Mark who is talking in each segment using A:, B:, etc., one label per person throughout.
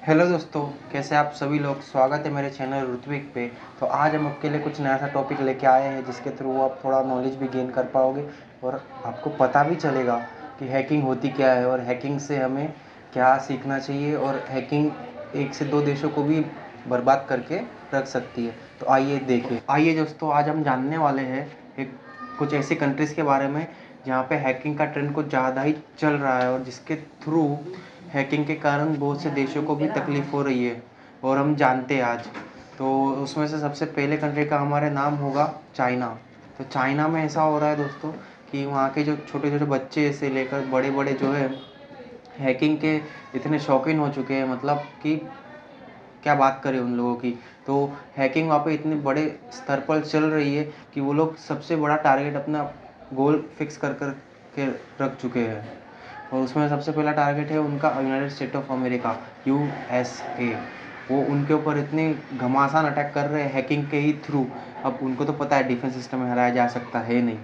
A: Hello दोस्तों, कैसे आप सभी लोग। स्वागत है मेरे चैनल ऋत्विक पे। तो आज हम आपके लिए कुछ नया सा टॉपिक लेके आए हैं जिसके थ्रू आप थोड़ा नॉलेज भी गेन कर पाओगे और आपको पता भी चलेगा कि हैकिंग होती क्या है और हैकिंग से हमें क्या सीखना चाहिए। और हैकिंग एक से दो देशों को भी बर्बाद करके रख सकती है। तो आइए दोस्तों, आज हम जानने वाले हैं एक कुछ ऐसी कंट्रीज़ के बारे में जहाँ पे हैकिंग का ट्रेंड कुछ ज़्यादा ही चल रहा है और जिसके थ्रू हैकिंग के कारण बहुत से देशों को भी तकलीफ़ हो रही है और हम जानते हैं आज। तो उसमें से सबसे पहले कंट्री का हमारे नाम होगा चाइना। तो चाइना में ऐसा हो रहा है दोस्तों कि वहाँ के जो छोटे छोटे बच्चे से लेकर बड़े बड़े जो है हैकिंग के इतने शौकीन हो चुके हैं, मतलब कि क्या बात करें उन लोगों की। तो हैकिंग वहाँ पे इतने बड़े स्तर पर चल रही है कि वो लोग सबसे बड़ा टारगेट अपना गोल फिक्स कर कर के रख चुके हैं। और उसमें सबसे पहला टारगेट है उनका United state of America, USA. वो उनके ऊपर इतनी घमासान अटैक कर रहे हैं हैकिंग के ही थ्रू। अब उनको तो पता है डिफेंस सिस्टम में हराया जा सकता है नहीं,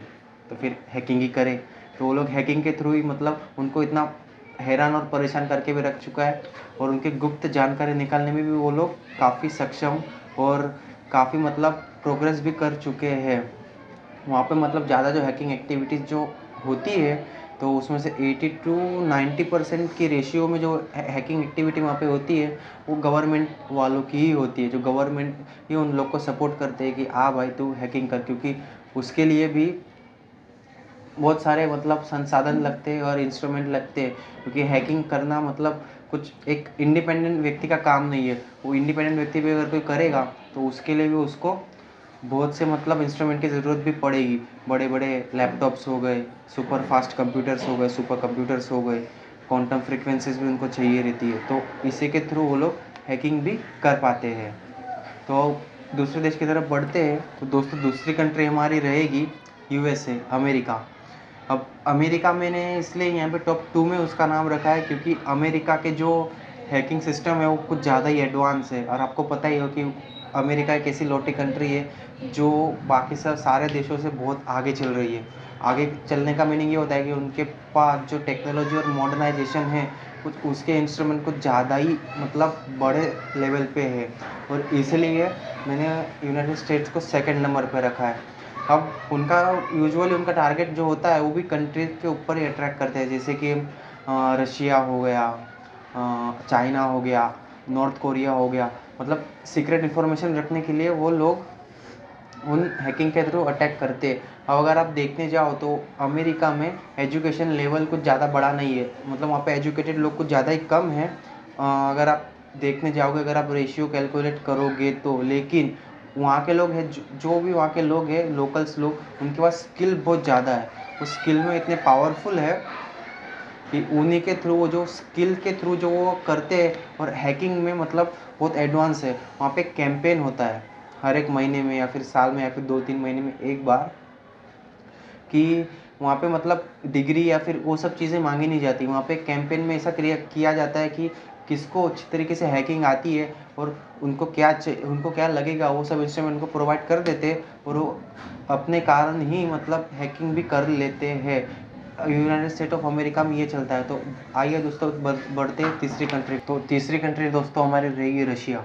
A: तो फिर हैकिंग ही करे। तो वो लोग हैकिंग के थ्रू ही मतलब उनको इतना हैरान और परेशान करके भी रख चुका है। और उनकी गुप्त जानकारी निकालने में भी वो लोग काफ़ी सक्षम और काफ़ी मतलब प्रोग्रेस भी कर चुके हैं। वहाँ पे मतलब ज़्यादा जो हैकिंग एक्टिविटीज़ जो होती है, तो उसमें से 80 टू 90% की रेशियो में जो हैकिंग एक्टिविटी वहाँ पे होती है वो गवर्नमेंट वालों की ही होती है। जो गवर्नमेंट ही उन लोग को सपोर्ट करते हैं कि भाई तू हैकिंग कर, क्योंकि उसके लिए भी बहुत सारे मतलब संसाधन लगते हैं और इंस्ट्रूमेंट लगते हैं। क्योंकि हैकिंग करना मतलब कुछ एक इंडिपेंडेंट व्यक्ति का काम नहीं है। वो इंडिपेंडेंट व्यक्ति भी अगर कोई करेगा तो उसके लिए भी उसको बहुत से मतलब इंस्ट्रूमेंट की ज़रूरत भी पड़ेगी। बड़े बड़े लैपटॉप्स हो गए, सुपर फास्ट कंप्यूटर्स हो गए, सुपर कंप्यूटर्स हो गए, क्वांटम फ्रिक्वेंसीज भी उनको चाहिए रहती है। तो इसी के थ्रू वो लोग हैकिंग भी कर पाते हैं। तो दूसरे देश की तरफ बढ़ते हैं तो दोस्तों दूसरी कंट्री हमारी रहेगी यूएसए, अमेरिका। अब अमेरिका मैंने इसलिए यहाँ पे टॉप 2 में उसका नाम रखा है क्योंकि अमेरिका के जो हैकिंग सिस्टम है वो कुछ ज़्यादा ही एडवांस है। और आपको पता ही हो कि अमेरिका एक ऐसी लौटी कंट्री है जो बाकी सब सारे देशों से बहुत आगे चल रही है। आगे चलने का मीनिंग ये होता है कि उनके पास जो टेक्नोलॉजी और मॉडर्नाइजेशन है कुछ उसके इंस्ट्रूमेंट कुछ ज़्यादा ही मतलब बड़े लेवल पे है। और इसलिए मैंने यूनाइटेड स्टेट्स को सेकंड नंबर पे रखा है। अब उनका यूजुअली उनका टारगेट जो होता है वो भी कंट्रीज के ऊपर ही अट्रैक्ट करते हैं, जैसे कि रशिया हो गया, चाइना हो गया, नॉर्थ कोरिया हो गया। मतलब सीक्रेट इन्फॉर्मेशन रखने के लिए वो लोग उन हैकिंग के थ्रू अटैक करते हैं। अब अगर आप देखने जाओ तो अमेरिका में एजुकेशन लेवल कुछ ज़्यादा बड़ा नहीं है, मतलब वहाँ पे एजुकेटेड लोग कुछ ज़्यादा ही कम हैं। अगर आप देखने जाओगे, अगर आप रेशियो कैलकुलेट करोगे तो। लेकिन वहाँ के लोग हैं जो भी वहाँ के लोग हैं लोकल्स लोग, उनके पास स्किल बहुत ज़्यादा है। उस स्किल में इतने पावरफुल है कि उन्हीं के थ्रू वो जो स्किल के थ्रू जो वो करते हैं। और हैकिंग में मतलब बहुत एडवांस है। वहाँ पे कैंपेन होता है हर एक महीने में या फिर साल में या फिर 2-3 महीने में एक बार, कि वहाँ पे मतलब डिग्री या फिर वो सब चीज़ें मांगी नहीं जाती। वहाँ पे कैंपेन में ऐसा किया जाता है कि किसको अच्छी तरीके से हैकिंग आती है और उनको क्या लगेगा वो सब इंस्ट्रूमेंट उनको प्रोवाइड कर देते हैं और वो अपने कारण ही मतलब हैकिंग भी कर लेते हैं। यूनाइटेड स्टेट ऑफ अमेरिका में ये चलता है। तो आइए दोस्तों बढ़ते हैं तीसरी कंट्री। तो तीसरी कंट्री दोस्तों हमारी रहेगी रशिया।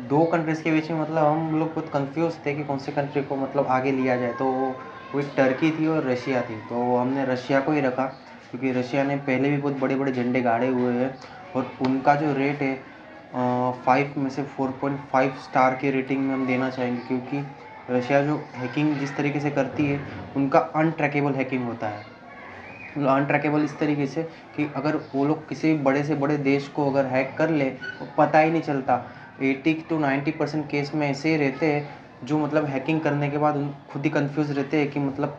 A: दो कंट्रीज़ के बीच में मतलब हम लोग बहुत कंफ्यूज थे कि कौन सी कंट्री को मतलब आगे लिया जाए। तो वो एक टर्की थी और रशिया थी, तो हमने रशिया को ही रखा क्योंकि रशिया ने पहले भी बहुत बड़े बड़े झंडे गाड़े हुए हैं। और उनका जो रेट है 5 में से 4.5 स्टार की रेटिंग में हम देना चाहेंगे। क्योंकि रशिया जो हैकिंग जिस तरीके से करती है उनका अनट्रैकेबल हैकिंग होता है। अनट्रैकेबल इस तरीके से कि अगर वो लोग किसी बड़े से बड़े देश को अगर हैक कर ले तो पता ही नहीं चलता। 80 to 90% केस में ऐसे ही रहते हैं जो मतलब हैकिंग करने के बाद उन खुद ही कंफ्यूज रहते हैं कि मतलब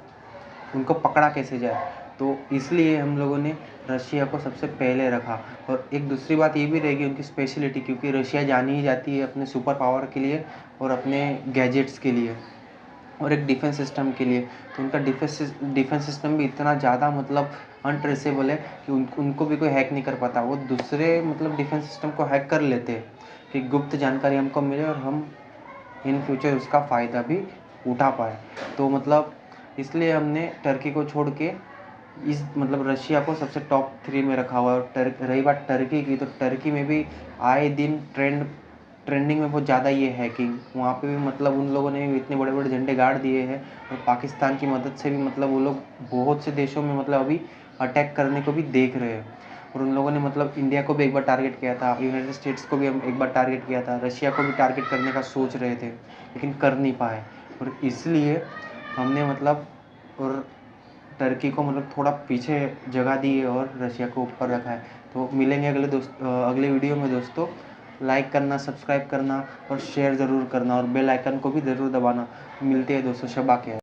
A: उनको पकड़ा कैसे जाए। तो इसलिए हम लोगों ने रशिया को सबसे पहले रखा। और एक दूसरी बात ये भी रहेगी उनकी स्पेशलिटी, क्योंकि रशिया जानी ही जाती है अपने सुपर पावर के लिए और अपने गैजेट्स के लिए और एक डिफेंस सिस्टम के लिए। तो उनका डिफेंस सिस्टम भी इतना ज़्यादा मतलब अनट्रेसेबल है कि उनको भी कोई हैक नहीं कर पाता। वो दूसरे मतलब डिफेंस सिस्टम को हैक कर लेते हैं कि गुप्त जानकारी हमको मिले और हम इन फ्यूचर उसका फ़ायदा भी उठा पाए। तो मतलब इसलिए हमने टर्की को छोड़ के इस मतलब रशिया को सबसे टॉप 3 में रखा हुआ है। और रही बात टर्की की, तो टर्की में भी आए दिन ट्रेंडिंग में बहुत ज़्यादा ये हैकिंग, वहाँ पे भी मतलब उन लोगों ने भी इतने बड़े बड़े झंडे गाड़ दिए हैं। और पाकिस्तान की मदद से भी मतलब वो लोग बहुत से देशों में मतलब अभी अटैक करने को भी देख रहे हैं। और उन लोगों ने मतलब इंडिया को भी एक बार टारगेट किया था, यूनाइटेड स्टेट्स को भी हम एक बार टारगेट किया था, रशिया को भी टारगेट करने का सोच रहे थे, लेकिन कर नहीं पाए। और इसलिए हमने मतलब और टर्की को मतलब थोड़ा पीछे जगह दी है और रशिया को ऊपर रखा है। तो मिलेंगे अगले वीडियो में दोस्तों। लाइक करना, सब्सक्राइब करना और शेयर ज़रूर करना, और बेल आइकन को भी ज़रूर दबाना। मिलते हैं दोस्तों, शबा खैर।